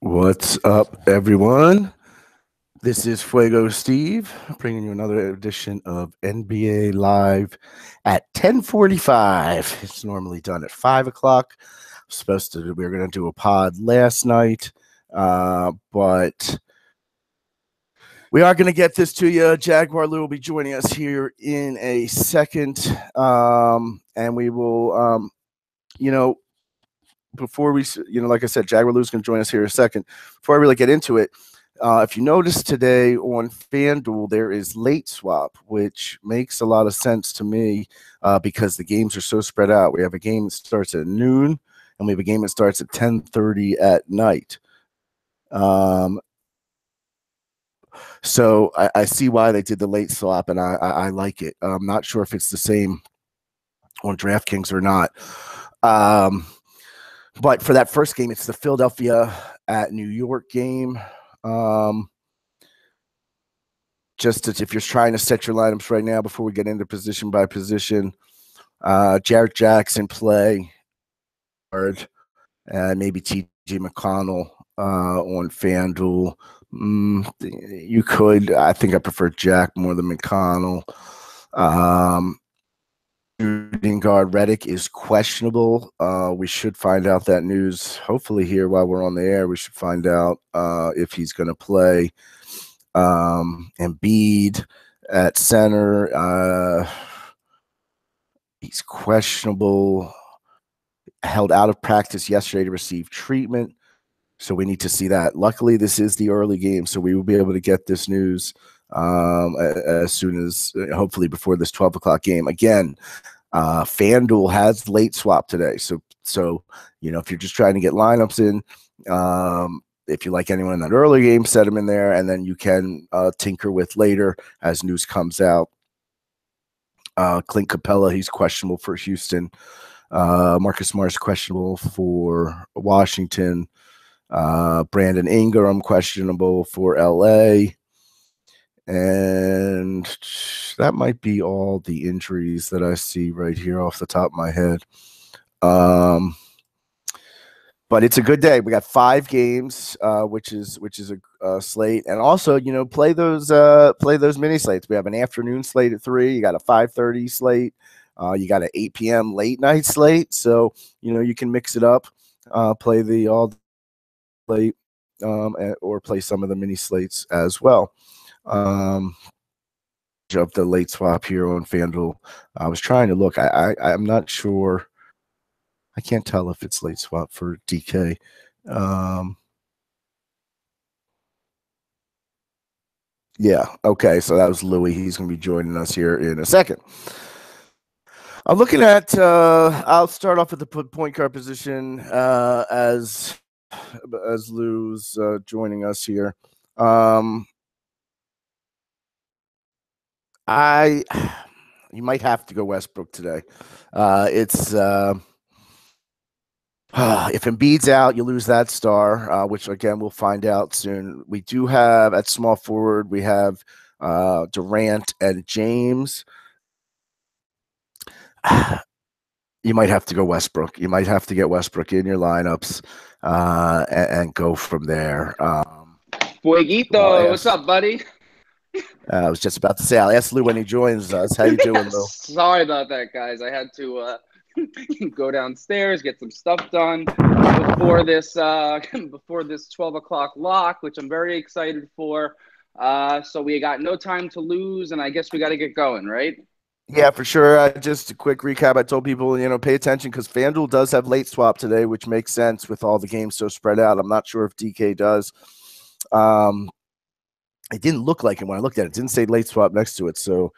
What's up, everyone? This is FuegoSteve bringing you another edition of NBA Live at 10:45. It's normally done at 5 o'clock. We were going to do a pod last night, but we are going to get this to you. JaguarLou will be joining us here in a second, and we will, before we, like I said, JaguarLou's going to join us here in a second. Before I really get into it, if you notice today on FanDuel, there is late swap, which makes a lot of sense to me because the games are so spread out. We have a game that starts at noon, and we have a game that starts at 10:30 at night. So I see why they did the late swap, and I like it. I'm not sure if it's the same on DraftKings or not. But for that first game, it's the Philadelphia at New York game. If you're trying to set your lineups right now before we get into position by position, Jarrett Jackson play guard, and maybe T.J. McConnell on FanDuel. You could. I think I prefer Jack more than McConnell. Shooting guard Redick is questionable. We should find out that news hopefully here while we're on the air. We should find out if he's going to play. Embiid at center, he's questionable. Held out of practice yesterday to receive treatment, so we need to see that. Luckily, this is the early game, so we will be able to get this news as soon as, hopefully before this 12 o'clock game. Again, FanDuel has late swap today, so if you're just trying to get lineups in, if you like anyone in that early game, set them in there, and then you can tinker with later as news comes out. Clint Capella, he's questionable for Houston. Marcus Smart questionable for Washington. Brandon Ingram questionable for LA. And that might be all the injuries that I see right here off the top of my head. But it's a good day. We got 5 games, which is a slate, and also play those mini slates. We have an afternoon slate at 3. You got a 5:30 slate. You got an 8 p.m. late night slate. So you can mix it up, play the all late, or play some of the mini slates as well. Of the late swap here on FanDuel. I was trying to look. I'm not sure. I can't tell if it's late swap for DK. Yeah, okay, so that was Louis. He's going to be joining us here in a second. I'm looking at, I'll start off at the point guard position as Lou's joining us here. You might have to go Westbrook today. If Embiid's out, you lose that star, which, again, we'll find out soon. We do have, at small forward, we have Durant and James. You might have to go Westbrook. You might have to get Westbrook in your lineups and go from there. Fueguito, what's up, buddy? I was just about to say, I'll ask Lou when he joins us. How you doing, Lou? Sorry about that, guys. I had to go downstairs, get some stuff done before this 12 o'clock lock, which I'm very excited for. So we got no time to lose, and I guess we got to get going, right? Yeah, for sure. Just a quick recap. I told people, pay attention because FanDuel does have late swap today, which makes sense with all the games so spread out. I'm not sure if DK does. It didn't look like it when I looked at it. It didn't say late swap next to it. So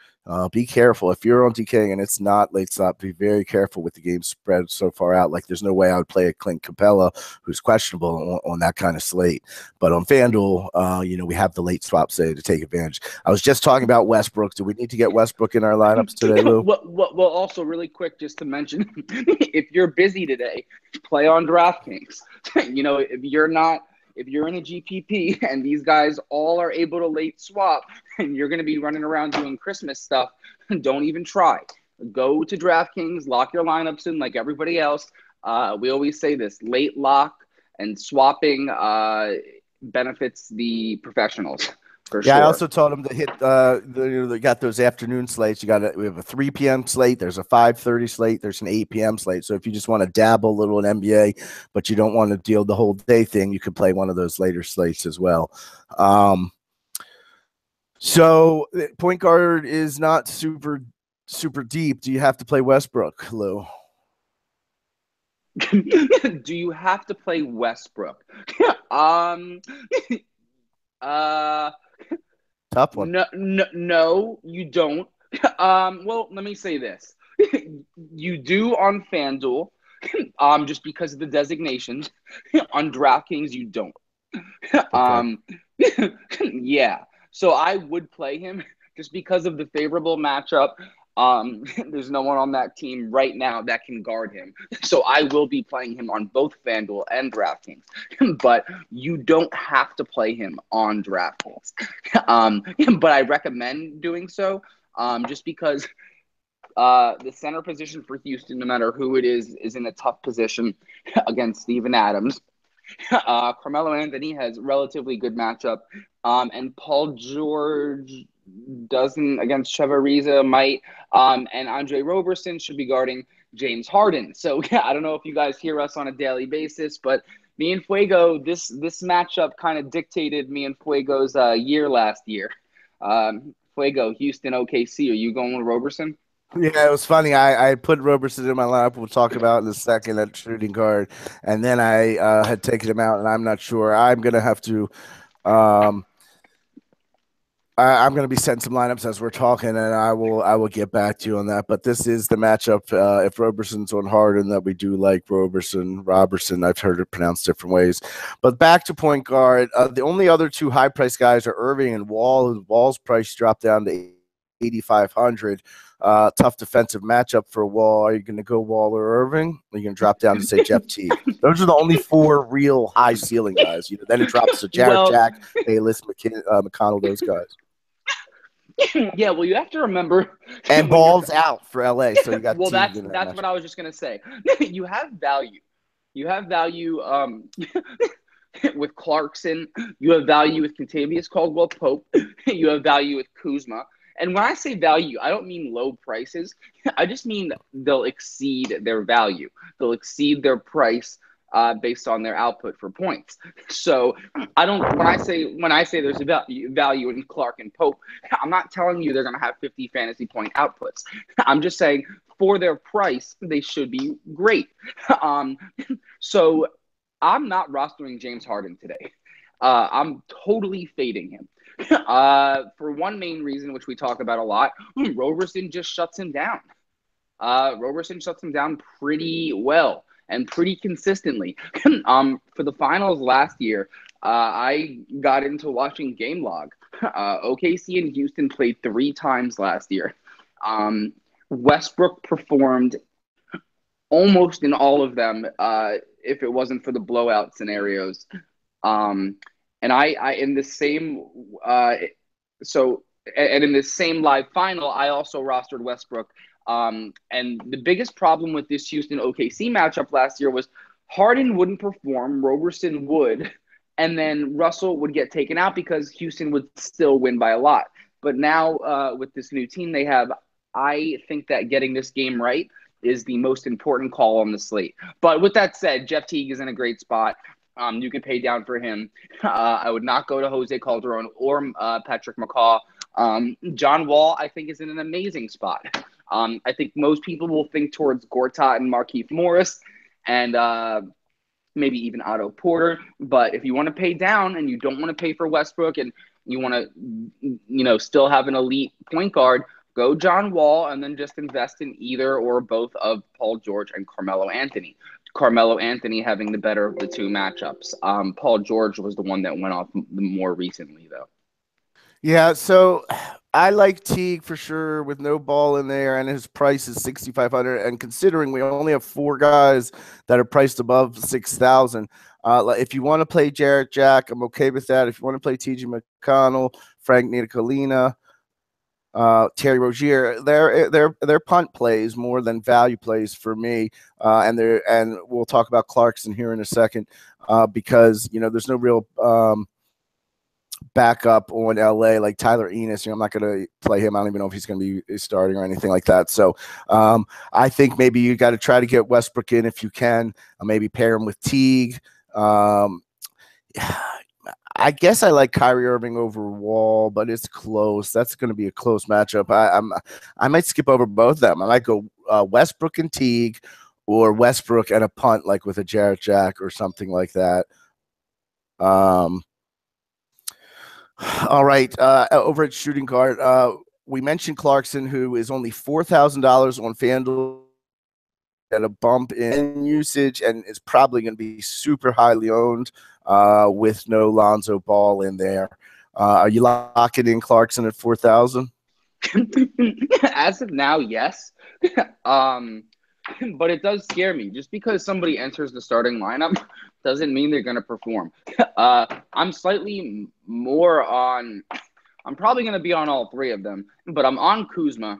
be careful. If you're on DK and it's not late swap, be very careful with the game spread so far out. Like, there's no way I would play a Clint Capella, who's questionable on that kind of slate. But on FanDuel, we have the late swap say to take advantage. I was just talking about Westbrook. Do we need to get Westbrook in our lineups today, Lou? Well, also really quick, just to mention, if you're busy today, play on DraftKings. If you're in a GPP and these guys all are able to late swap and you're going to be running around doing Christmas stuff, don't even try. Go to DraftKings, lock your lineups in like everybody else. We always say this, late lock and swapping benefits the professionals for Yeah, I sure. also told him to hit they got those afternoon slates. We have a 3 p.m. slate, there's a 5:30 slate, there's an 8 p.m. slate. So if you just want to dabble a little in NBA, but you don't want to deal the whole day thing, you could play one of those later slates as well. So point guard is not super deep. Do you have to play Westbrook, Lou? Do you have to play Westbrook? um Tough one. No, you don't. Well, let me say this. You do on FanDuel, just because of the designations. On DraftKings, you don't. Okay. Yeah. So I would play him just because of the favorable matchup. There's no one on that team right now that can guard him. So I will be playing him on both FanDuel and DraftKings. But you don't have to play him on DraftKings. But I recommend doing so, just because the center position for Houston, no matter who it is in a tough position against Steven Adams. Carmelo Anthony has relatively good matchup, and Paul George doesn't against Trevor Ariza might, and Andre Roberson should be guarding James Harden. So yeah, I don't know if you guys hear us on a daily basis, but me and Fuego, this matchup kind of dictated me and Fuego's year last year. Fuego, Houston, OKC. Are you going with Roberson? Yeah, it was funny. I put Roberson in my lineup. We'll talk about in a second at shooting guard, and then I had taken him out, and I'm not sure. I'm gonna have to. I'm going to be setting some lineups as we're talking, and I will get back to you on that. But this is the matchup. If Roberson's on Harden, that we do like Roberson. I've heard it pronounced different ways. But back to point guard. The only other two high price guys are Irving and Wall. Wall's price dropped down to 8,500. Tough defensive matchup for Wall. Are you going to go Wall or Irving? Or are you going to drop down to say Jeff Teague? Those are the only four real high ceiling guys. Then it drops to Jarrett Jack, Bayless, McConnell, those guys. Yeah, well, you have to remember, and Ball's out for LA, so you got. Well, that's what I was just gonna say. You have value. You have value with Clarkson. You have value with Contavious Caldwell-Pope. You have value with Kuzma. And when I say value, I don't mean low prices. I just mean they'll exceed their value. They'll exceed their price based on their output for points. So I don't. When I say there's a value in Clark and Pope, I'm not telling you they're going to have 50 fantasy point outputs. I'm just saying for their price, they should be great. So I'm not rostering James Harden today. I'm totally fading him. For one main reason, which we talk about a lot, Roberson just shuts him down. Roberson shuts him down pretty well and pretty consistently. For the finals last year, I got into watching Game Log. OKC and Houston played 3 times last year. Westbrook performed almost in all of them, if it wasn't for the blowout scenarios. And I in the same in this same live final, I also rostered Westbrook. And the biggest problem with this Houston OKC matchup last year was Harden wouldn't perform, Roberson would, and then Russell would get taken out because Houston would still win by a lot. But now with this new team they have, I think that getting this game right is the most important call on the slate. But with that said, Jeff Teague is in a great spot. You can pay down for him. I would not go to Jose Calderon or Patrick McCaw. John Wall, I think, is in an amazing spot. I think most people will think towards Gortat and Markieff Morris and maybe even Otto Porter. But if you want to pay down and you don't want to pay for Westbrook and you want to, still have an elite point guard, go John Wall and then just invest in either or both of Paul George and Carmelo Anthony. Carmelo Anthony having the better of the two matchups. Paul George was the one that went off more recently, though. Yeah, so I like Teague for sure with no Ball in there, and his price is 6,500. And considering we only have 4 guys that are priced above 6,000, if you want to play Jarrett Jack, I'm okay with that. If you want to play T.J. McConnell, Frank Ntilikina, Terry Rozier, their punt plays more than value plays for me, and we'll talk about Clarkson here in a second, because there's no real backup on LA like Tyler Enos. I'm not going to play him. I don't even know if he's going to be starting or anything like that. So I think maybe you got to try to get Westbrook in if you can. Maybe pair him with Teague. I guess I like Kyrie Irving over Wall, but it's close. That's going to be a close matchup. I might skip over both of them. I might go Westbrook and Teague, or Westbrook and a punt, like with a Jarrett Jack or something like that. All right. Over at Shooting Guard, we mentioned Clarkson, who is only $4,000 on FanDuel, at a bump in usage, and is probably going to be super highly owned with no Lonzo Ball in there. Are you locking in Clarkson at 4,000? As of now, yes. But it does scare me. Just because somebody enters the starting lineup doesn't mean they're going to perform. I'm slightly more on – I'm probably going to be on all three of them, but I'm on Kuzma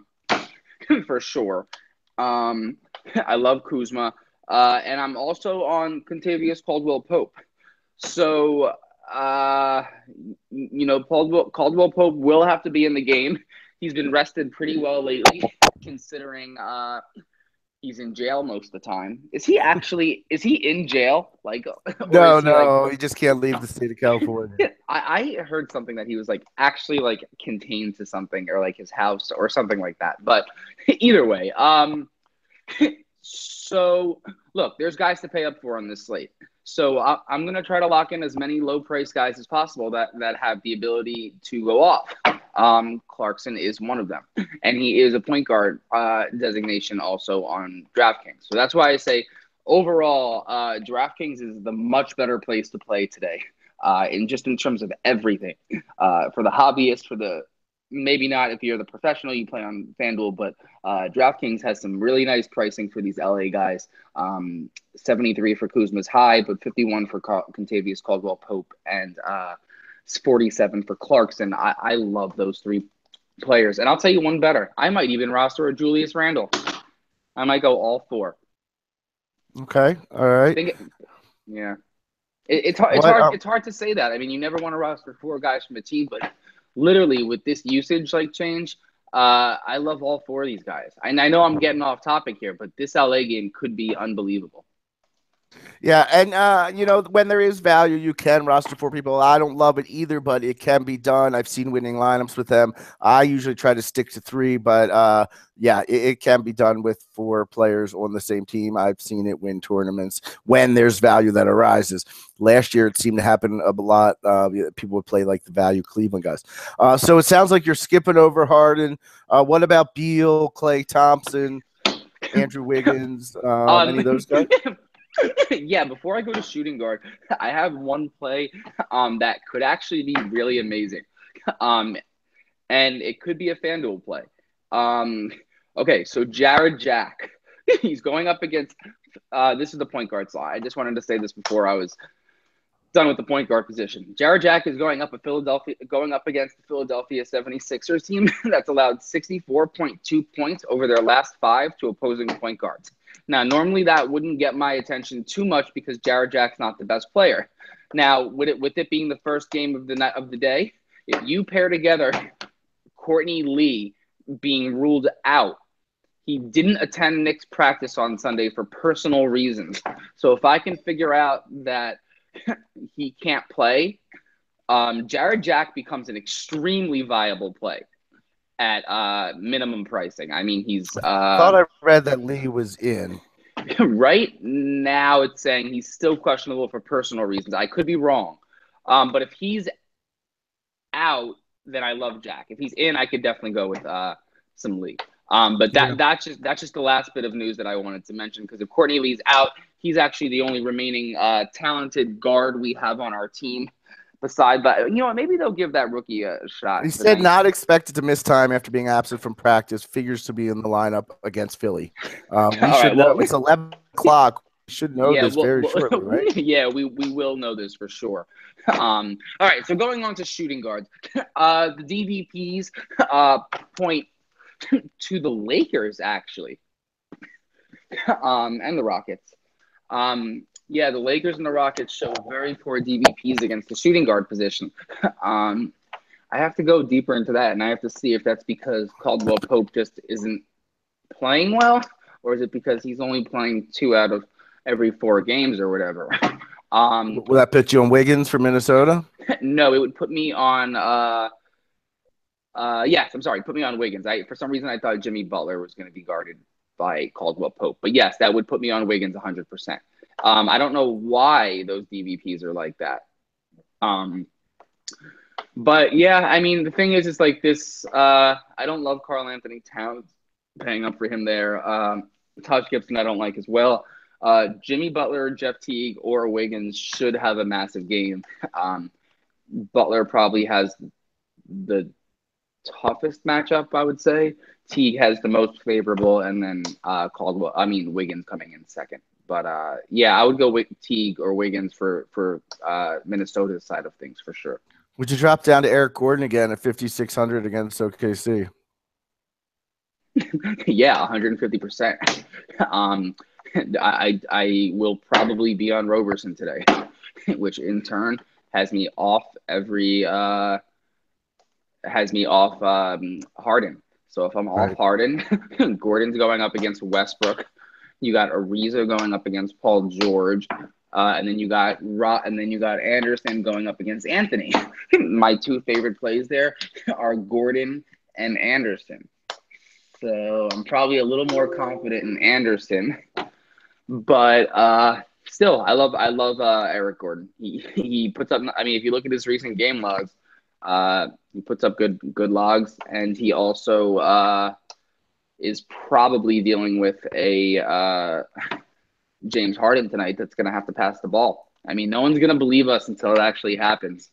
for sure. I love Kuzma. And I'm also on Kentavious Caldwell-Pope. So, Caldwell-Pope will have to be in the game. He's been rested pretty well lately, considering he's in jail most of the time. Is he in jail? No, he just can't leave the state of California. I heard something that he was actually contained to something, or his house or something like that. But either way, so look, there's guys to pay up for on this slate. So I'm going to try to lock in as many low-price guys as possible that have the ability to go off. Clarkson is one of them. And he is a point guard designation also on DraftKings. So that's why I say overall, DraftKings is the much better place to play today, in terms of everything. For the hobbyist, maybe not if you're the professional, you play on FanDuel, but DraftKings has some really nice pricing for these LA guys. 73 for Kuzma's high, but 51 for Kentavious Caldwell-Pope, and 47 for Clarkson. I love those three players. And I'll tell you one better. I might even roster a Julius Randle. I might go all four. Okay. All right. Yeah. It's hard to say that. I mean, you never want to roster four guys from a team, but literally with this usage change, I love all four of these guys. And I know I'm getting off topic here, but this LA game could be unbelievable. Yeah, and when there is value, you can roster four people. I don't love it either, but it can be done. I've seen winning lineups with them. I usually try to stick to three, but yeah, it can be done with four players on the same team. I've seen it win tournaments when there's value that arises. Last year, it seemed to happen a lot. People would play the value Cleveland guys. So it sounds like you're skipping over Harden. What about Beal, Klay Thompson, Andrew Wiggins, any of those guys? Yeah, before I go to Shooting Guard, I have one play that could actually be really amazing. And it could be a FanDuel play. Okay, so Jarrett Jack. He's going up against this is the point guard slot. I just wanted to say this before I was done with the point guard position. Jarrett Jack is going up against the Philadelphia 76ers team that's allowed 64.2 points over their last 5 to opposing point guards. Now, normally that wouldn't get my attention too much because Jarrett Jack's not the best player. Now, with it being the first game of the day, if you pair together Courtney Lee being ruled out, he didn't attend Knicks practice on Sunday for personal reasons. So if I can figure out that he can't play, Jarrett Jack becomes an extremely viable play at minimum pricing. I mean, he's thought I read that Lee was in. Right now it's saying he's still questionable for personal reasons. I could be wrong. But if he's out, then I love Jack. If he's in, I could definitely go with some Lee. But that's just the last bit of news that I wanted to mention, because if Courtney Lee's out, he's actually the only remaining talented guard we have on our team. Besides, but maybe they'll give that rookie a shot. He said not expected to miss time after being absent from practice. Figures to be in the lineup against Philly. It's 11 o'clock. should know this very shortly, right? Yeah, we will know this for sure. All right, so going on to shooting guards, the DVPs point to the Lakers actually, and the Rockets. Yeah, the Lakers and the Rockets show very poor DVPs against the shooting guard position. I have to go deeper into that, and I have to see if that's because Caldwell Pope just isn't playing well, or is it because he's only playing 2 out of every 4 games or whatever. Will that put you on Wiggins for Minnesota? No, it would put me on. Yes, I'm sorry, put me on Wiggins. For some reason I thought Jimmy Butler was going to be guarded by Caldwell Pope, but yes, that would put me on Wiggins 100%. I don't know why those DVPs are like that. But yeah, I mean, the thing is like this. I don't love Karl Anthony Towns, paying up for him there. Taj Gibson, I don't like as well. Jimmy Butler, Jeff Teague, or Wiggins should have a massive game. Butler probably has the toughest matchup, I would say. Teague has the most favorable, and then Wiggins coming in second. But yeah, I would go with Teague or Wiggins for Minnesota's side of things for sure. Would you drop down to Eric Gordon again at 5,600 against OKC? Yeah, 150%. I will probably be on Roberson today, which in turn has me off Harden. So if I'm off Harden, Gordon's going up against Westbrook. You got Ariza going up against Paul George, and then you got Anderson going up against Anthony. My 2 favorite plays there are Gordon and Anderson. So I'm probably a little more confident in Anderson, but still, I love Eric Gordon. He puts up. I mean, if you look at his recent game logs, he puts up good logs, and he also is probably dealing with a James Harden tonight that's going to have to pass the ball. I mean, no one's going to believe us until it actually happens,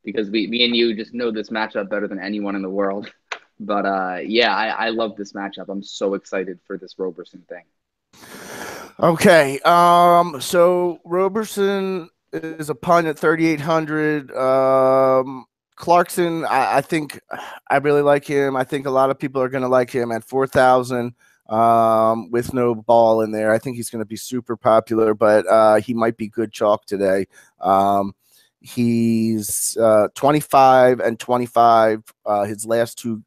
because me and you just know this matchup better than anyone in the world. But yeah, I love this matchup. I'm so excited for this Roberson thing. Okay, so Roberson is a punt at 3,800. Clarkson, I think I really like him. I think a lot of people are going to like him at 4,000 with no ball in there. I think he's going to be super popular, but he might be good chalk today. He's 25 and 25. His last 2.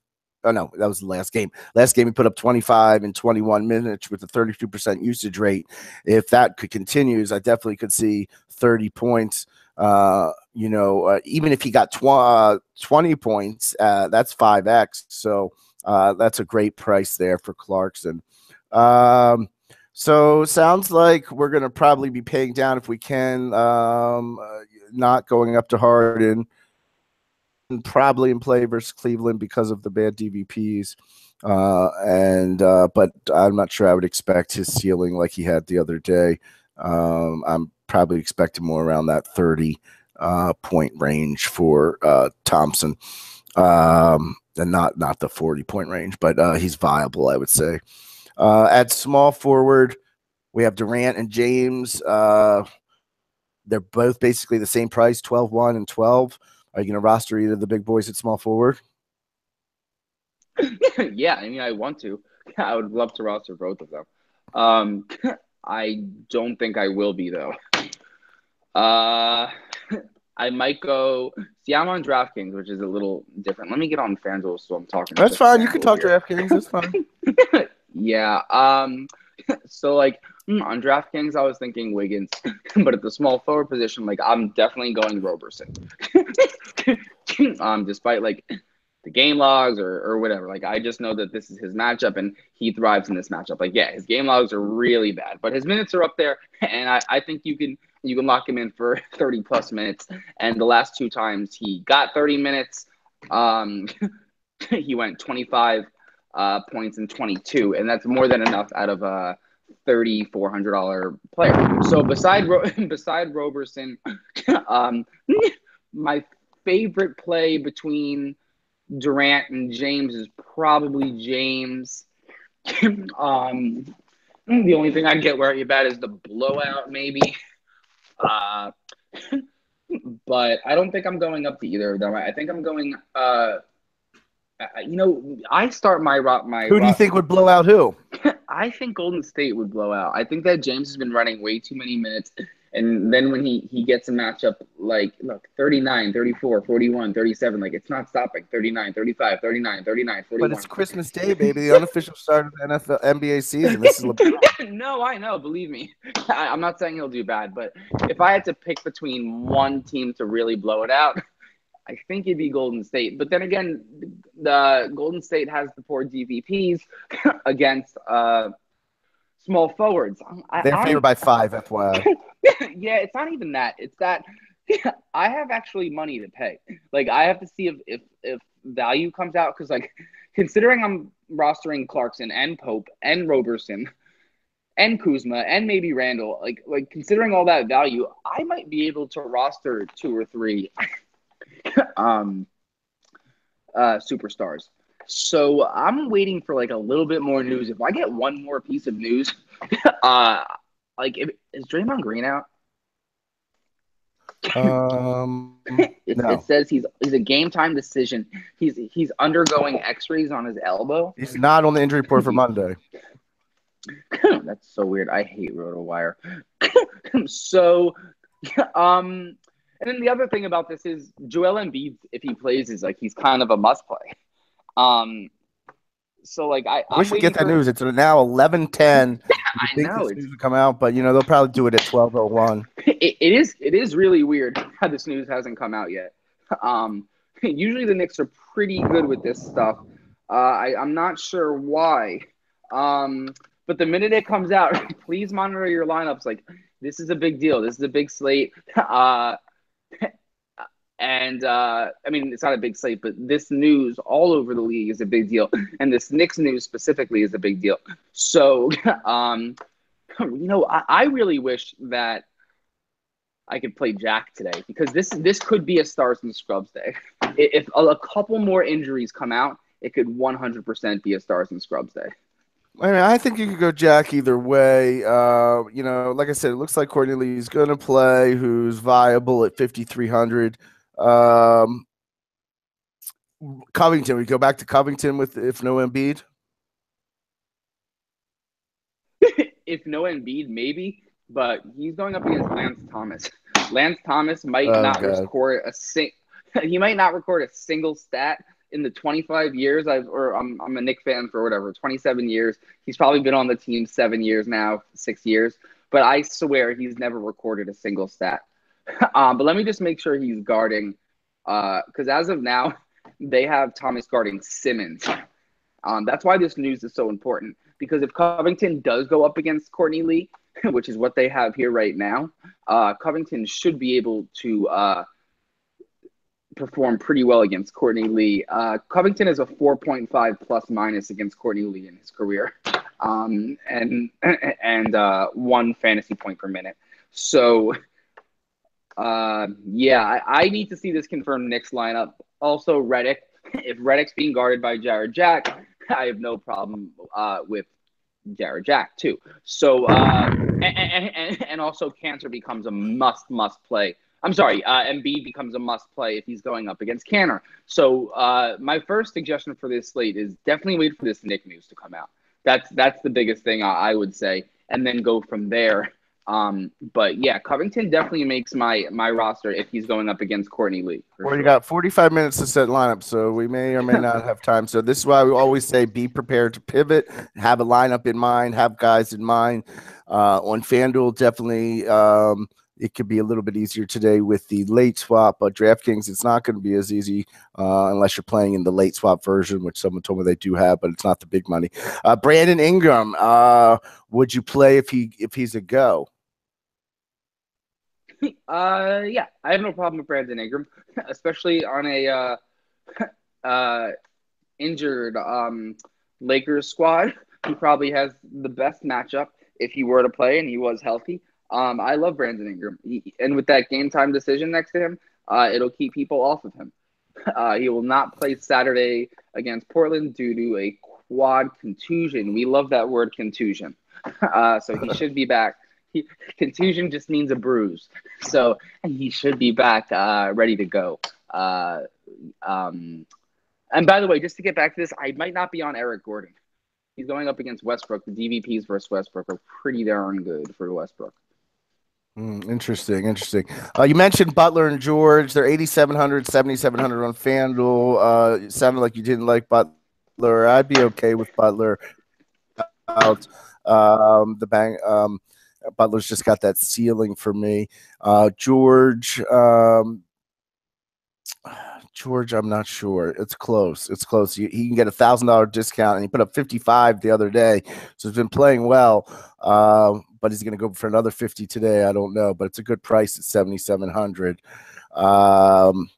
Oh, no, that was the last game. Last game, he put up 25 in 21 minutes with a 32% usage rate. If that continues, I definitely could see 30 points. Even if he got 20 points, that's 5x. So that's a great price there for Clarkson. So sounds like we're going to probably be paying down if we can, not going up to Harden. Probably in play versus Cleveland because of the bad DVPs. But I'm not sure I would expect his ceiling like he had the other day. I'm probably expecting more around that 30 point range for Thompson. And not the 40 point range, but he's viable, I would say. At small forward, we have Durant and James. They're both basically the same price, 12-1 and 12. Are you going to roster either of the big boys at small forward? Yeah, I mean, I want to. I would love to roster both of them. I don't think I will be, though. I might go. See, I'm on DraftKings, which is a little different. Let me get on FanDuel, so I'm talking. That's fine. You can talk DraftKings. That's fine. Yeah. So like on DraftKings, I was thinking Wiggins, but at the small forward position, like I'm definitely going Roberson. Despite like the game logs or whatever, like I just know that this is his matchup and he thrives in this matchup. Like yeah, his game logs are really bad, but his minutes are up there, and I think you can lock him in for 30 plus minutes. And the last 2 times he got 30 minutes, he went 25 points in 22, and that's more than enough out of a $3,400 player. So beside Roberson, my favorite play between Durant and James is probably James. The only thing I get worried about is the blowout, maybe. Uh, but I don't think I'm going up to either of them. I think I'm going. I start my Who do you think would blow out who? I think Golden State would blow out. I think that James has been running way too many minutes. And then when he gets a matchup like, look, 39, 34, 41, 37, like it's not stopping. 39, 35, 39, 39, But 41. it's Christmas Day, baby, the unofficial start of the NFL NBA season. This is LeBron. No, I know. Believe me. I'm not saying he'll do bad, but if I had to pick between one team to really blow it out, I think it'd be Golden State. But then again, the Golden State has the poor DVPs against small forwards. They're favored by 5, FYI. Yeah, it's not even that. It's that I have actually money to pay. Like I have to see if value comes out because like considering I'm rostering Clarkson and Pope and Roberson and Kuzma and maybe Randall, like considering all that value, I might be able to roster 2 or 3 superstars. So I'm waiting for like a little bit more news. If I get one more piece of news, is Draymond Green out? No, It says he's a game time decision. He's undergoing X-rays on his elbow. he's not on the injury report for Monday. That's so weird. I hate RotoWire. So, and then the other thing about this is Joel Embiid, if he plays, is like he's kind of a must play. So like We should get that news. It's now 11:10. I know this news will come out, but they'll probably do it at 12:01. It is really weird how this news hasn't come out yet. Usually the Knicks are pretty good with this stuff. I'm not sure why. But the minute it comes out, please monitor your lineups. Like this is a big deal. This is a big slate. And I mean, it's not a big slate, but this news all over the league is a big deal, and this Knicks news specifically is a big deal. So, I really wish that I could play Jack today because this could be a Stars and Scrubs day. If a couple more injuries come out, it could 100% be a Stars and Scrubs day. I mean, I think you could go Jack either way. Like I said, it looks like Courtney Lee's going to play, who's viable at 5,300. Covington, we go back to Covington if no Embiid. If no Embiid, maybe, but he's going up against Lance Thomas. Lance Thomas might not record he might not record a single stat in the 25 years I'm a Knicks fan for whatever 27 years. He's probably been on the team 7 years now, 6 years, but I swear he's never recorded a single stat. But let me just make sure he's guarding, because as of now, they have Thomas guarding Simmons. That's why this news is so important, because if Covington does go up against Courtney Lee, which is what they have here right now, Covington should be able to perform pretty well against Courtney Lee. Covington is a 4.5 plus minus against Courtney Lee in his career, and 1 fantasy point per minute. So, I need to see this confirmed Knicks lineup. Also, Reddick. If Reddick's being guarded by Jared Jack, I have no problem with Jared Jack too. So, and also Cantor becomes a must play. I'm sorry, Embiid becomes a must play if he's going up against Cantor. So, my first suggestion for this slate is definitely wait for this Knick news to come out. That's the biggest thing I would say, and then go from there. But yeah, Covington definitely makes my roster if he's going up against Courtney Lee. Well, you got 45 minutes to set lineup, so we may or may not have time. So this is why we always say be prepared to pivot, have a lineup in mind, have guys in mind. On FanDuel, definitely it could be a little bit easier today with the late swap, but DraftKings, it's not going to be as easy unless you're playing in the late swap version, which someone told me they do have, but it's not the big money. Brandon Ingram, would you play if he's a go? Yeah, I have no problem with Brandon Ingram, especially on a injured Lakers squad. He probably has the best matchup if he were to play and he was healthy. I love Brandon Ingram, and with that game time decision next to him, it'll keep people off of him. He will not play Saturday against Portland due to a quad contusion. We love that word, contusion. So he should be back. Contusion just means a bruise, so he should be back, ready to go. Uh, um, and by the way, just to get back to this, I might not be on Eric Gordon. He's going up against Westbrook. The DVPs versus Westbrook are pretty darn good for Westbrook. Interesting, interesting. You mentioned Butler and George. They're 8,700, 7,700 on FanDuel. It sounded like you didn't like Butler. I'd be okay with Butler out. The bang. Butler's just got that ceiling for me. George. George, I'm not sure. It's close. It's close. He can get $1,000 discount, and he put up 55 the other day, so he's been playing well. But he's going to go for another 50 today. I don't know, but it's a good price at 7,700. I'm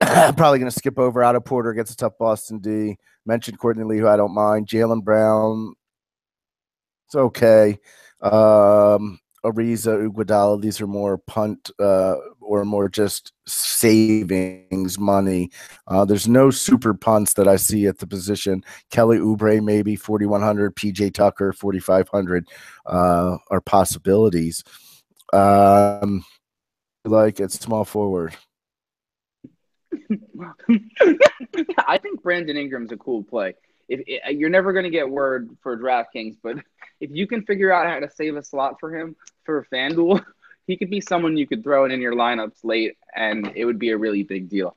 probably going to skip over Otto Porter against a tough Boston D. Mentioned Courtney Lee, who I don't mind. Jaylen Brown, it's okay. Ariza, Iguodala, these are more punt or more just savings money. There's no super punts that I see at the position. Kelly Oubre, maybe 4,100. PJ Tucker, 4,500 are possibilities. Like it's small forward. I think Brandon Ingram's a cool play. You're never going to get word for DraftKings, but if you can figure out how to save a slot for him for FanDuel, he could be someone you could throw in your lineups late, and it would be a really big deal.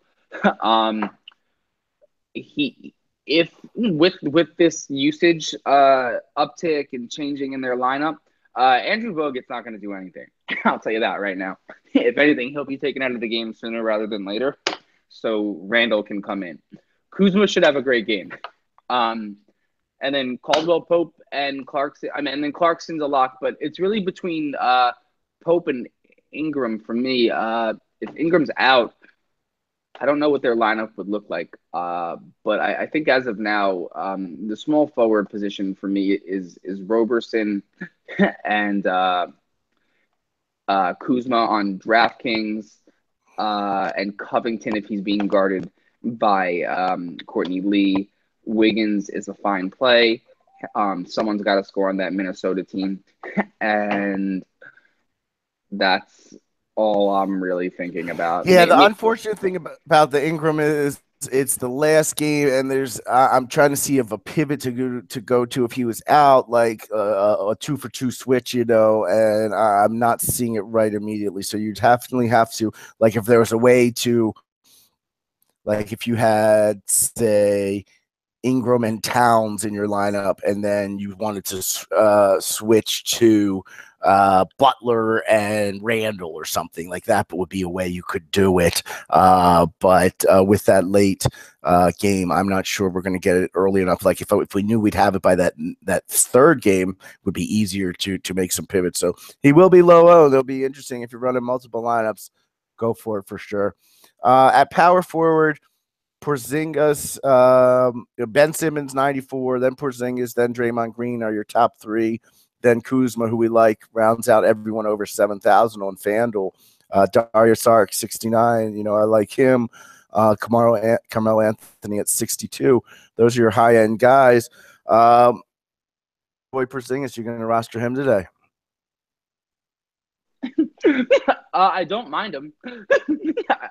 He if with this usage uptick and changing in their lineup, Andrew Bogut's not going to do anything. I'll tell you that right now. If anything, he'll be taken out of the game sooner rather than later, so Randall can come in. Kuzma should have a great game. And then Caldwell Pope and Clarkson. I mean, and then Clarkson's a lock, but it's really between Pope and Ingram for me. If Ingram's out, I don't know what their lineup would look like. But I think as of now, the small forward position for me is Roberson and Kuzma on DraftKings, and Covington if he's being guarded by Courtney Lee. Wiggins is a fine play. Someone's got to score on that Minnesota team. And that's all I'm really thinking about. Yeah, the unfortunate thing about the Ingram is it's the last game, and there's I'm trying to see if a pivot to go to if he was out, like a 2-for-2 switch, and I'm not seeing it right immediately. So you definitely have to, like, if there was a way to, like, if you had, say, Ingram and Towns in your lineup, and then you wanted to switch to Butler and Randall or something like that, but would be a way you could do it. But with that late game, I'm not sure we're going to get it early enough. Like if we knew we'd have it by that third game, it would be easier to make some pivots. So he will be low. It'll be interesting if you're running multiple lineups. Go for it for sure. At power forward, Porzingis, Ben Simmons, 94, then Porzingis, then Draymond Green are your top three. Then Kuzma, who we like, rounds out everyone over 7,000 on FanDuel. Dario Saric, 69. I like him. Carmelo Anthony at 62. Those are your high-end guys. Boy, Porzingis, you're going to roster him today. I don't mind him.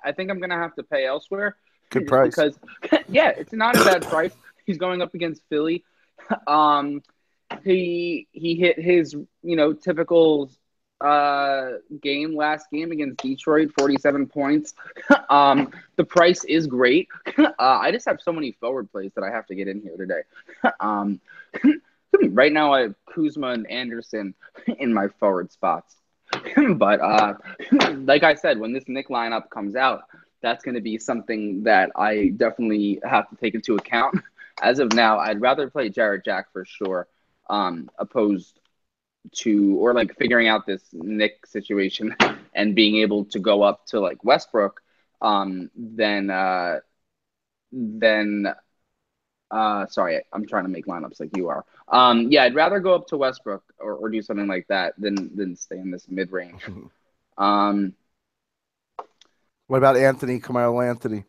I think I'm going to have to pay elsewhere. Good price. Because, yeah, it's not a bad price. He's going up against Philly. He hit his, typical last game against Detroit, 47 points. The price is great. I just have so many forward plays that I have to get in here today. Right now I have Kuzma and Anderson in my forward spots. But like I said, when this Knick lineup comes out, that's going to be something that I definitely have to take into account. As of now, I'd rather play Jarrett Jack for sure, opposed to, or like figuring out this Knick situation and being able to go up to like Westbrook, then sorry, I'm trying to make lineups like you are. Yeah, I'd rather go up to Westbrook or do something like that than stay in this mid range. What about Carmelo Anthony?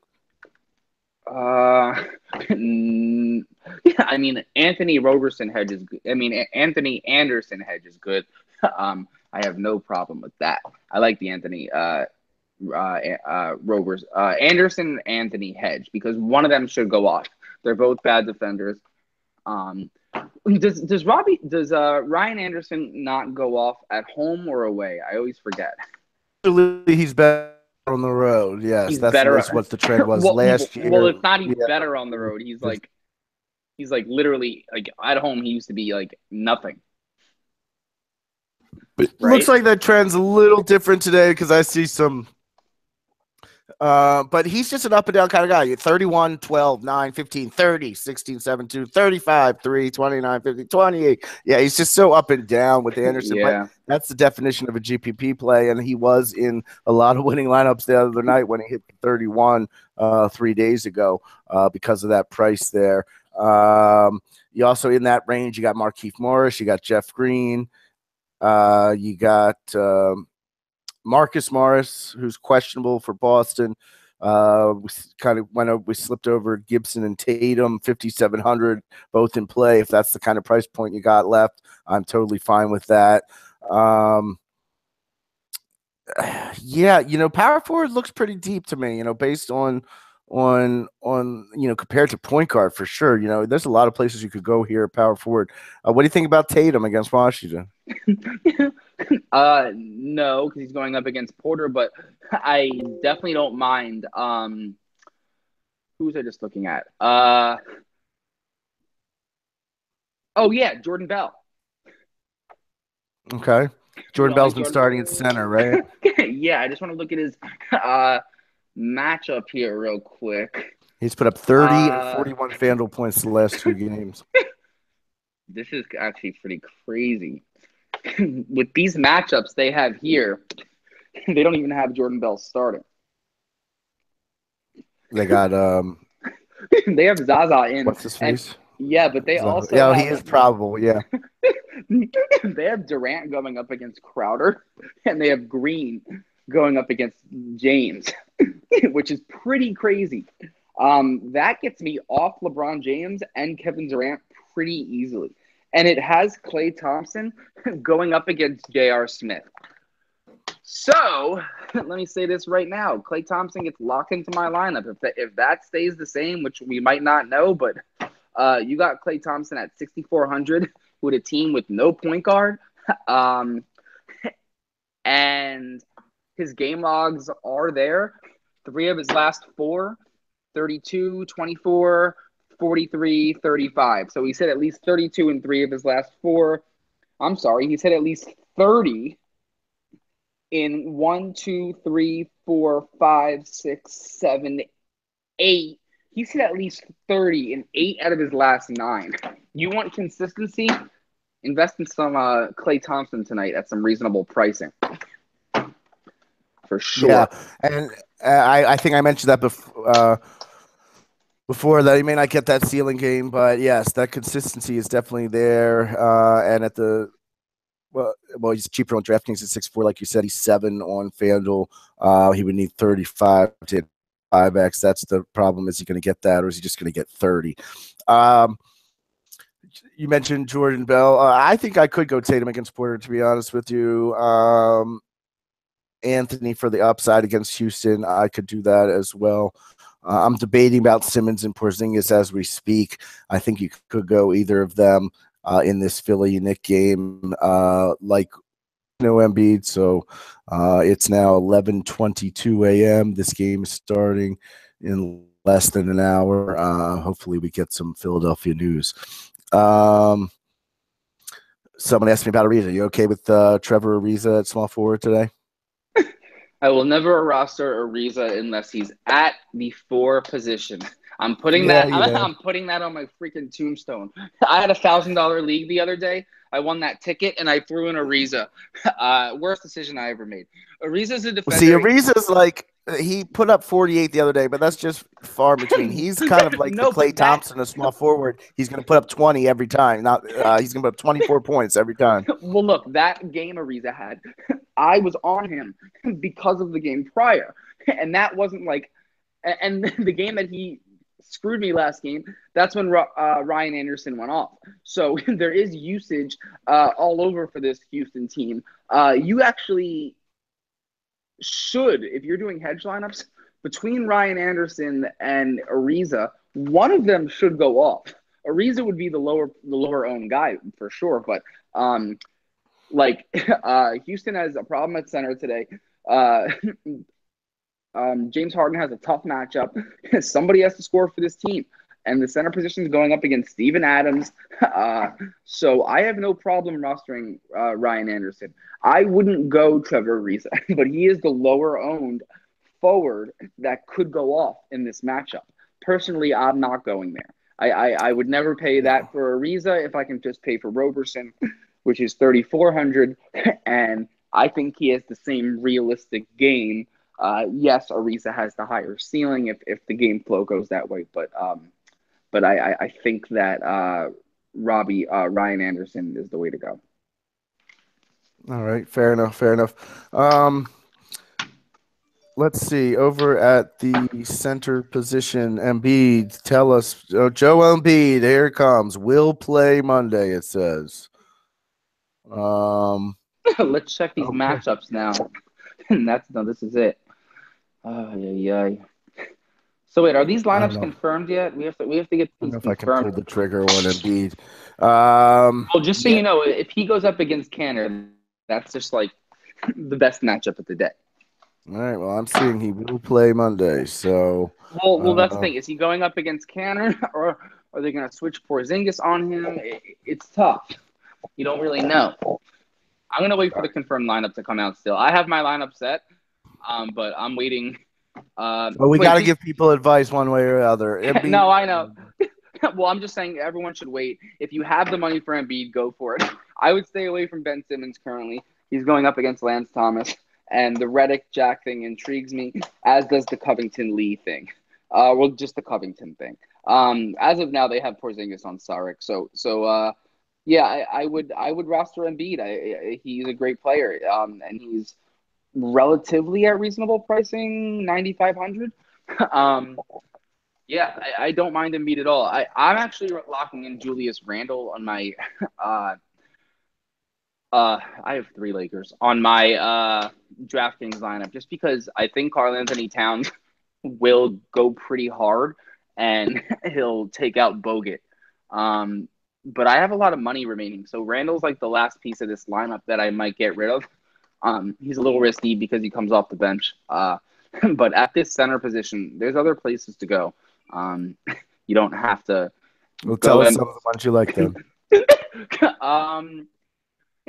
Yeah, I mean, Anthony Roberson Hedge is good. I mean, Anthony Anderson Hedge is good. I have no problem with that. I like the Anthony Anderson and Anthony Hedge because one of them should go off. They're both bad defenders. Um, does Ryan Anderson not go off at home or away? I always forget. He's better on the road. Yes, He's that's better. what the trend was well, last well, year. it's not he's Yeah. better on the road. He's like literally like at home. He used to be like nothing. But Right? looks like that trend's a little different today because I see some. But he's just an up and down kind of guy. 31, 12, 9, 15, 30, 16, 7, 2, 35, 3, 29, 50, 28. Yeah, he's just so up and down with Anderson. Yeah. But that's the definition of a GPP play. And he was in a lot of winning lineups the other night when he hit 31 3 days ago because of that price there. You also in that range, you got Markieff Morris, you got Jeff Green, you got Marcus Morris, who's questionable for Boston. We slipped over Gibson and Tatum, 5,700, both in play. If that's the kind of price point you got left, I'm totally fine with that. Yeah, power forward looks pretty deep to me, based on compared to point guard for sure. There's a lot of places you could go here at power forward. What do you think about Tatum against Washington? No, because he's going up against Porter, but I definitely don't mind. Who was I just looking at? Oh yeah, Jordan Bell. Okay. Jordan Bell's been starting at center, right? Yeah, I just want to look at his matchup here real quick. He's put up 30 and 41 FanDuel points the last 2 games. This is actually pretty crazy. With these matchups they have here, they don't even have Jordan Bell starting. They got they have Zaza in. What's his face? Yeah, but they also he is probable, yeah. They have Durant going up against Crowder, and they have Green going up against James, which is pretty crazy. That gets me off LeBron James and Kevin Durant pretty easily. And it has Klay Thompson going up against J.R. Smith. So let me say this right now. Klay Thompson gets locked into my lineup. If that stays the same, which we might not know, but you got Klay Thompson at 6,400 with a team with no point guard. And his game logs are there. 3 of his last 4, 32, 24, 43, 35. So he's hit at least 32 in 3 of his last 4. I'm sorry, he's hit at least 30 in 1, 2, 3, 4, 5, 6, 7, 8. He's hit at least 30 in 8 out of his last 9. You want consistency? Invest in some Klay Thompson tonight at some reasonable pricing. For sure. Yeah, and I think I mentioned that before that he may not get that ceiling game, but yes, that consistency is definitely there. And at the he's cheaper on DraftKings at 6.4, like you said. He's 7 on FanDuel. He would need 35 to hit 5x. That's the problem. Is he going to get that, or is he just going to get 30? You mentioned Jordan Bell. I think I could go Tatum against Porter, to be honest with you. Anthony for the upside against Houston, I could do that as well. I'm debating about Simmons and Porzingis as we speak. I think you could go either of them in this Philly-Knick game, like Embiid. So it's now 11:22 a.m. This game is starting in less than an hour. Hopefully we get some Philadelphia news. Someone asked me about Ariza. You okay with Trevor Ariza at small forward today? I will never roster Ariza unless he's at the 4 position. I'm putting that. I'm putting that on my freaking tombstone. I had $1,000 league the other day. I won that ticket and I threw in Ariza. Worst decision I ever made. Ariza's a defender. See, Ariza's like he put up 48 the other day, but that's just far in between. He's kind of like the Klay Thompson, a small forward. He's going to put up 20 every time. Not he's going to put up 24 points every time. Well, look, that game Ariza had, I was on him because of the game prior, and that wasn't like, and the game that he screwed me last game. That's when Ryan Anderson went off. So there is usage all over for this Houston team. You actually should, if you're doing hedge lineups, between Ryan Anderson and Ariza, one of them should go off. Ariza would be the lower owned guy for sure, but Houston has a problem at center today. James Harden has a tough matchup. Somebody has to score for this team, and the center position is going up against Steven Adams. So I have no problem rostering Ryan Anderson. I wouldn't go Trevor Ariza, but he is the lower owned forward that could go off in this matchup. Personally, I'm not going there. I would never pay that for Ariza if I can just pay for Roberson, which is $3,400, and I think he has the same realistic game. Yes, Ariza has the higher ceiling if the game flow goes that way, but I think that Ryan Anderson is the way to go. All right, fair enough. Let's see. Over at the center position, Embiid, tell us. Joe Embiid, here it comes. Will play Monday, it says. Let's check these matchups now. This is it. So wait, are these lineups confirmed yet? We have to get these I don't know confirmed. If I can pull the trigger on Embiid. Well, just so you know, if he goes up against Canner, that's just like the best matchup of the day. All right. Well, I'm seeing he will play Monday. So. Well, that's the thing. Is he going up against Canner, or are they going to switch Porzingis on him? It's tough. You don't really know. I'm going to wait for the confirmed lineup to come out still. I have my lineup set, but I'm waiting. We got to give people advice one way or the other. Embiid, no, I know. Well, I'm just saying everyone should wait. If you have the money for Embiid, go for it. I would stay away from Ben Simmons currently. He's going up against Lance Thomas. And the Redick-Jack thing intrigues me, as does the Covington-Lee thing. Just the Covington thing. As of now, they have Porzingis on Saric. So I would roster Embiid. He's a great player, and he's relatively at reasonable pricing, $9,500. I don't mind Embiid at all. I'm actually locking in Julius Randle on my I have 3 Lakers on my DraftKings lineup, just because I think Karl-Anthony Towns will go pretty hard and he'll take out Bogut. But I have a lot of money remaining, so Randall's like the last piece of this lineup that I might get rid of. He's a little risky because he comes off the bench. But at this center position, there's other places to go. You don't have to. Well, tell us some of the ones you like then.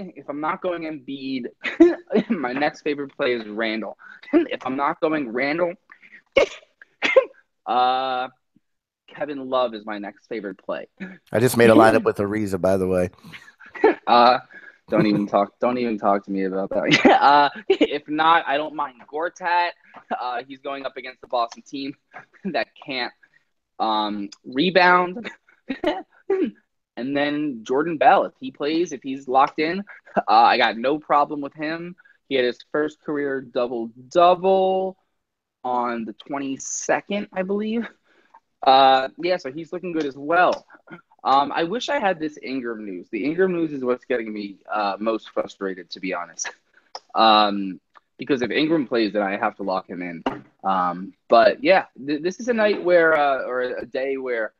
If I'm not going Embiid, my next favorite play is Randall. If I'm not going Randall, Kevin Love is my next favorite play. I just made a lineup with Ariza, by the way. Don't even talk to me about that. If not, I don't mind Gortat. He's going up against the Boston team that can't rebound. And then Jordan Bell, if he's locked in, I got no problem with him. He had his first career double-double on the 22nd, I believe. So he's looking good as well. I wish I had this Ingram news. The Ingram news is what's getting me most frustrated, to be honest. Because if Ingram plays, then I have to lock him in. But yeah, this is a night where, or a day where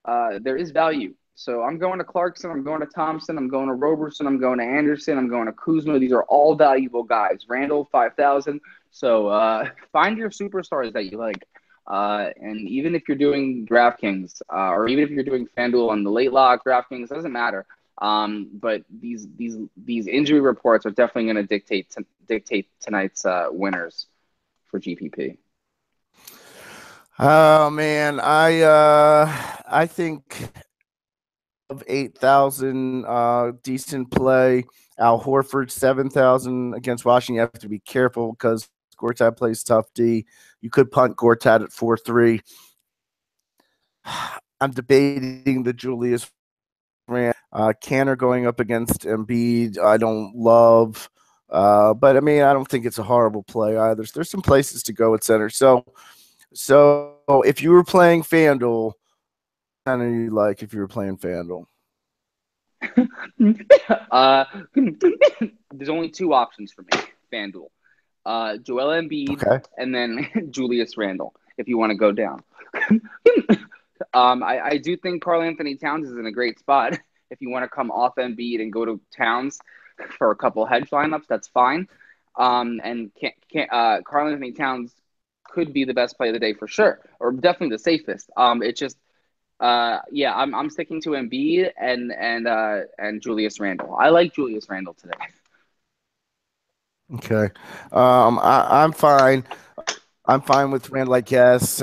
there is value. So I'm going to Clarkson, I'm going to Thompson, I'm going to Roberson, I'm going to Anderson, I'm going to Kuzma. These are all valuable guys. Randall, 5,000. So find your superstars that you like. And even if you're doing DraftKings, or even if you're doing FanDuel on the late lock, DraftKings, doesn't matter. But these injury reports are definitely going to dictate tonight's winners for GPP. Oh man, I think of 8,000 decent play. Al Horford 7,000 against Washington. You have to be careful because Gortat plays tough D. You could punt Gortat at 4-3. I'm debating the Julius Randle. Canner going up against Embiid. I don't love, but I mean I don't think it's a horrible play either. There's some places to go at center. So So if you were playing FanDuel, kind of you like if you were playing FanDuel? uh, there's only two options for me. FanDuel, Joel Embiid, Okay. and then Julius Randle. If you want to go down, I do think Karl Anthony Towns is in a great spot. If you want to come off Embiid and go to Towns for a couple hedge lineups, that's fine. And Karl Anthony Towns could be the best play of the day for sure, or definitely the safest. It's just yeah, I'm sticking to Embiid and Julius Randle. I like Julius Randle today. Okay. I'm fine. I'm fine with Randall, I guess.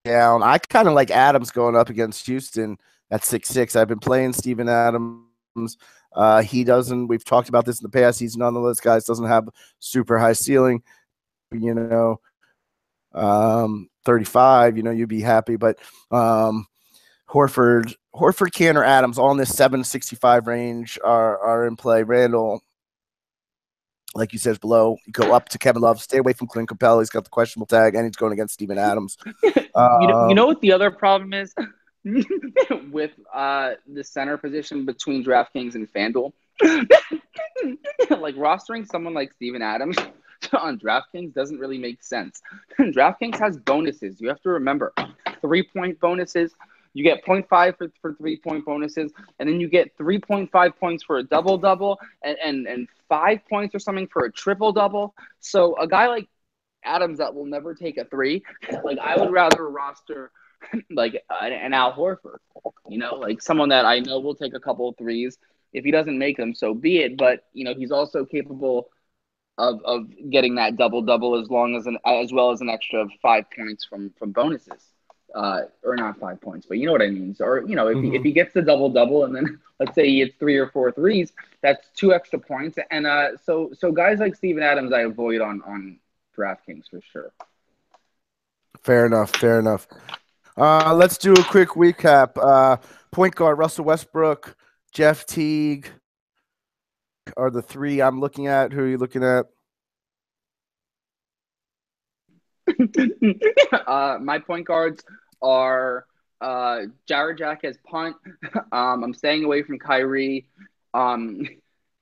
Down. I kind of like Adams going up against Houston at 6'6". I've been playing Steven Adams. He doesn't. We've talked about this in the past. He's none of those guys. Doesn't have super high ceiling. 35. You'd be happy, but Horford, Canner, Adams, all in this 765 range are in play. Randall, like you said, is below. You go up to Kevin Love. Stay away from Clint Capella. He's got the questionable tag, and he's going against Steven Adams. You know what the other problem is with the center position between DraftKings and FanDuel? Like rostering someone like Steven Adams on DraftKings doesn't really make sense. DraftKings has bonuses. You have to remember 3-point bonuses. You get 0.5 for 3-point bonuses, and then you get 3.5 points for a double-double and 5 points or something for a triple-double. So a guy like Adams that will never take a three, like I would rather roster like an Al Horford, like someone that I know will take a couple of threes. If he doesn't make them, so be it. But he's also capable of getting that double-double as well as an extra 5 points from bonuses. Or not 5 points, but you know what I mean. So, or if he gets the double and then let's say he hits 3 or 4 threes, that's 2 extra points. And so guys like Steven Adams, I avoid on DraftKings for sure. Fair enough. Let's do a quick recap. Point guard Russell Westbrook, Jeff Teague are the three I'm looking at. Who are you looking at? My point guards are Jared Jack as punt. I'm staying away from Kyrie.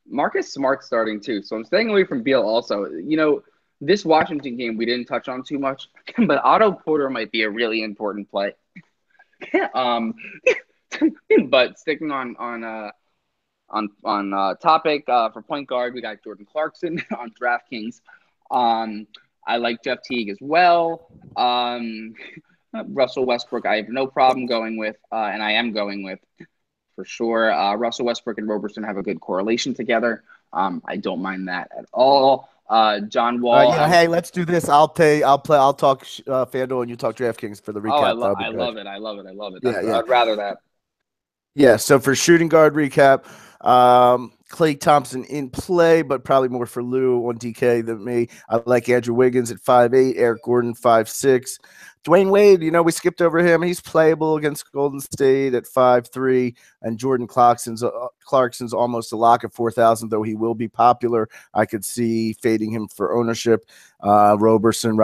Marcus Smart starting too, so I'm staying away from Beal also. This Washington game we didn't touch on too much, but Otto Porter might be a really important play. But sticking on topic for point guard, we got Jordan Clarkson on DraftKings. I like Jeff Teague as well. Russell Westbrook, I have no problem going with, and I am going with for sure. Russell Westbrook and Roberson have a good correlation together. I don't mind that at all. John Wall. Hey, let's do this. I'll talk FanDuel and you talk DraftKings for the recap. I love it. Yeah. I'd rather that. Yeah. So for shooting guard recap, Klay Thompson in play, but probably more for Lou on DK than me. I like Andrew Wiggins at 5'8", Eric Gordon 5'6". Dwayne Wade, we skipped over him. He's playable against Golden State at 5'3", and Jordan Clarkson's almost a lock at 4,000, though he will be popular. I could see fading him for ownership. Roberson,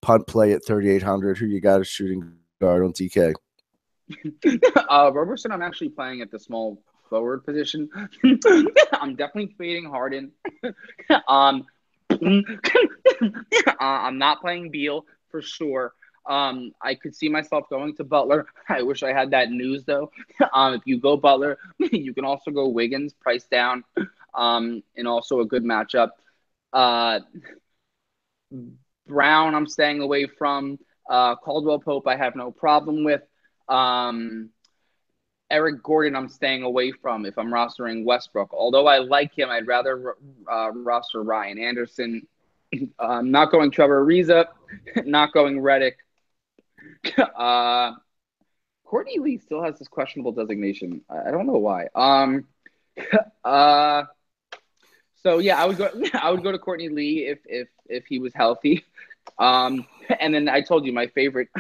punt play at 3,800. Who you got as shooting guard on DK? Roberson, I'm actually playing at the small forward position. I'm definitely fading Harden. I'm not playing Beal for sure. I could see myself going to Butler. I wish I had that news though. If you go Butler, you can also go Wiggins, price down, and also a good matchup. Brown, I'm staying away from. Caldwell Pope, I have no problem with. Eric Gordon, I'm staying away from if I'm rostering Westbrook. Although I like him, I'd rather roster Ryan Anderson. I'm not going Trevor Ariza, not going Redick. Courtney Lee still has this questionable designation. I don't know why. So yeah, I would go to Courtney Lee if he was healthy. And then I told you my favorite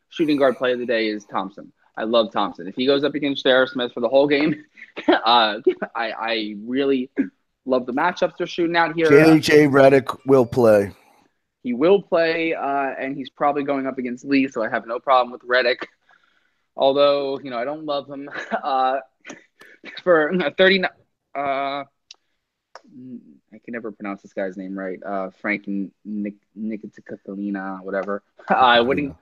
shooting guard play of the day is Thompson. I love Thompson. If he goes up against J.R. Smith for the whole game, I really love the matchups they're shooting out here. J.J. Redick will play. He will play, and he's probably going up against Lee, so I have no problem with Reddick. Although, I don't love him. For 39, I can never pronounce this guy's name right. Frank Nikitalina, whatever. I wouldn't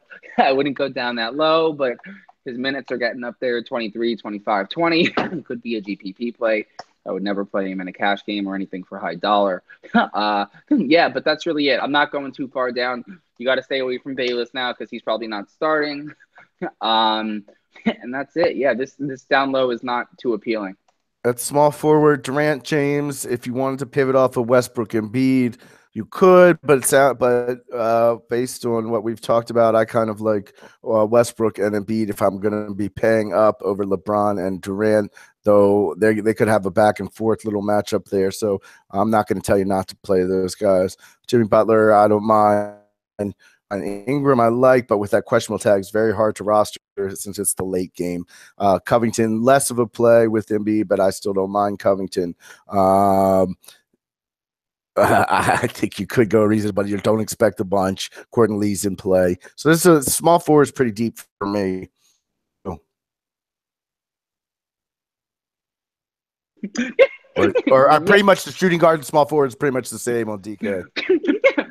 go down that low, but his minutes are getting up there, 23, 25, 20. He could be a GPP play. I would never play him in a cash game or anything for high dollar. Yeah, but that's really it. I'm not going too far down. You got to stay away from Bayless now because he's probably not starting. And that's it. Yeah, this down low is not too appealing. At small forward, Durant, James. If you wanted to pivot off of Westbrook and Embiid, you could, but based on what we've talked about, I kind of like Westbrook and Embiid if I'm going to be paying up over LeBron and Durant, though they could have a back and forth little matchup there. So I'm not going to tell you not to play those guys. Jimmy Butler, I don't mind. And Ingram I like, but with that questionable tag, it's very hard to roster since it's the late game. Covington, less of a play with Embiid, but I still don't mind Covington. I think you could go reason, but you don't expect a bunch. Courtney Lee's in play. So this is a small forward is pretty deep for me. Or pretty much the shooting guard and small forward is pretty much the same on DK.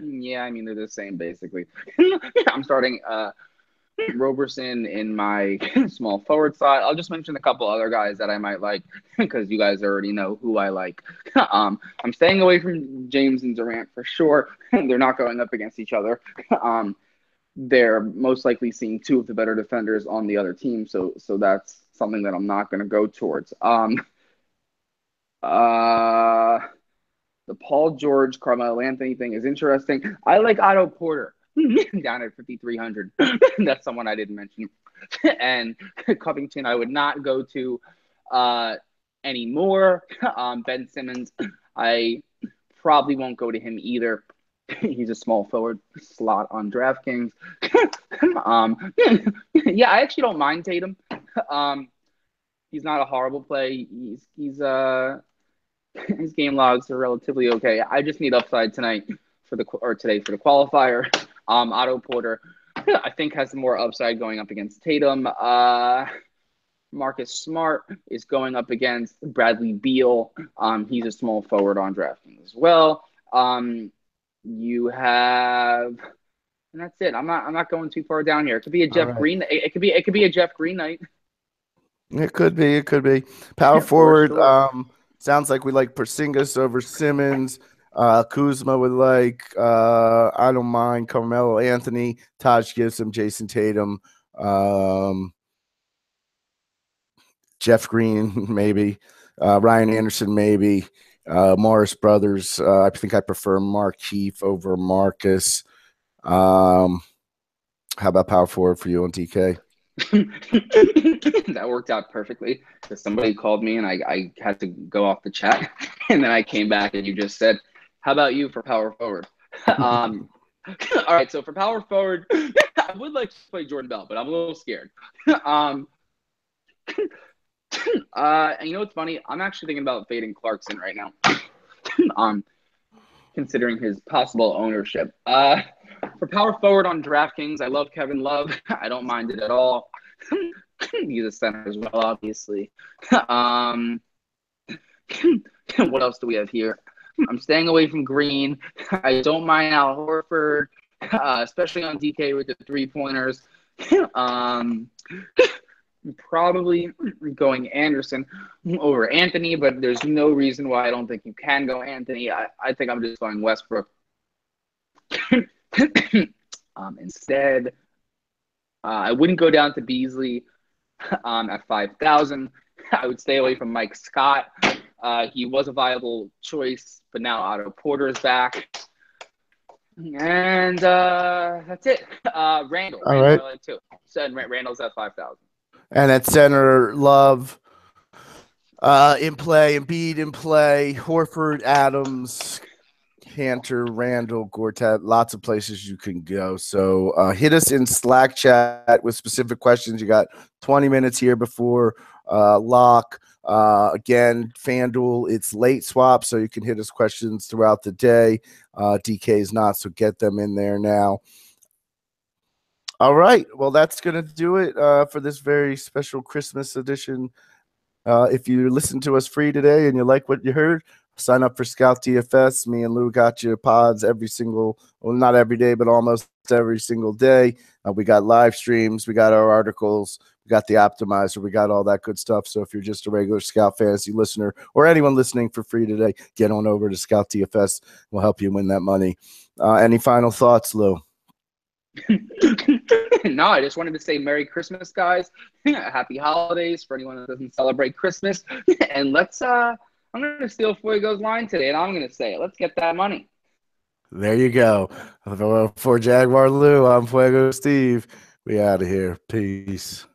Yeah, I mean, they're the same, basically. I'm starting Roberson in my small forward side. I'll just mention a couple other guys that I might like because you guys already know who I like. I'm staying away from James and Durant for sure. They're not going up against each other. They're most likely seeing two of the better defenders on the other team, so that's something that I'm not going to go towards. The Paul George, Carmelo Anthony thing is interesting. I like Otto Porter down at 5,300. That's someone I didn't mention. And Covington, I would not go to anymore. Ben Simmons, I probably won't go to him either. He's a small forward slot on DraftKings. Yeah, I actually don't mind Tatum. He's not a horrible play. He's his game logs are relatively okay. I just need upside today for the qualifier. Otto Porter, I think, has more upside going up against Tatum. Marcus Smart is going up against Bradley Beal. He's a small forward on DraftKings as well. You have, and that's it. I'm not going too far down here. It could be a Jeff Green. It could be a Jeff Green night. It could be. Power forward. Sure. Sounds like we like Porzingis over Simmons. Kuzma would like. I don't mind Carmelo Anthony, Taj Gibson, Jason Tatum, Jeff Green maybe, Ryan Anderson maybe, Morris Brothers. I think I prefer Markieff over Marcus. How about power forward for you on DK? That worked out perfectly because somebody called me and I had to go off the chat and then I came back and you just said, how about you for power forward? All right, so for power forward, I would like to play Jordan Bell, but I'm a little scared. And you know what's funny? I'm actually thinking about fading Clarkson right now. Considering his possible ownership. For power forward on DraftKings, I love Kevin Love. I don't mind it at all. He's a center as well, obviously. What else do we have here? I'm staying away from Green. I don't mind Al Horford, especially on DK with the three-pointers. Probably going Anderson over Anthony, but there's no reason why I don't think you can go Anthony. I think I'm just going Westbrook. Instead, I wouldn't go down to Beasley at 5,000. I would stay away from Mike Scott. He was a viable choice, but now Otto Porter's back. And that's it. Randall. All right. I like too. So Randall's at 5,000. And at center, Love in play, Embiid in play, Horford, Adams, Cantor, Randall, Gortat, lots of places you can go. So hit us in Slack chat with specific questions. You got 20 minutes here before lock. Again, FanDuel, it's late swap, so you can hit us questions throughout the day. DK is not, so get them in there now. All right. Well, that's going to do it for this very special Christmas edition. If you listen to us free today and you like what you heard, sign up for Scout DFS. Me and Lou got you pods every single, well, not every day, but almost every single day. We got live streams. We got our articles. We got the optimizer. We got all that good stuff. So if you're just a regular Scout Fantasy listener or anyone listening for free today, get on over to Scout DFS. We'll help you win that money. Any final thoughts, Lou? No, I just wanted to say Merry Christmas, guys. Happy holidays for anyone that doesn't celebrate Christmas. And I'm going to steal Fuego's line today, and I'm going to say it. Let's get that money. There you go. For JaguarLou, I'm FuegoSteve. We out of here. Peace.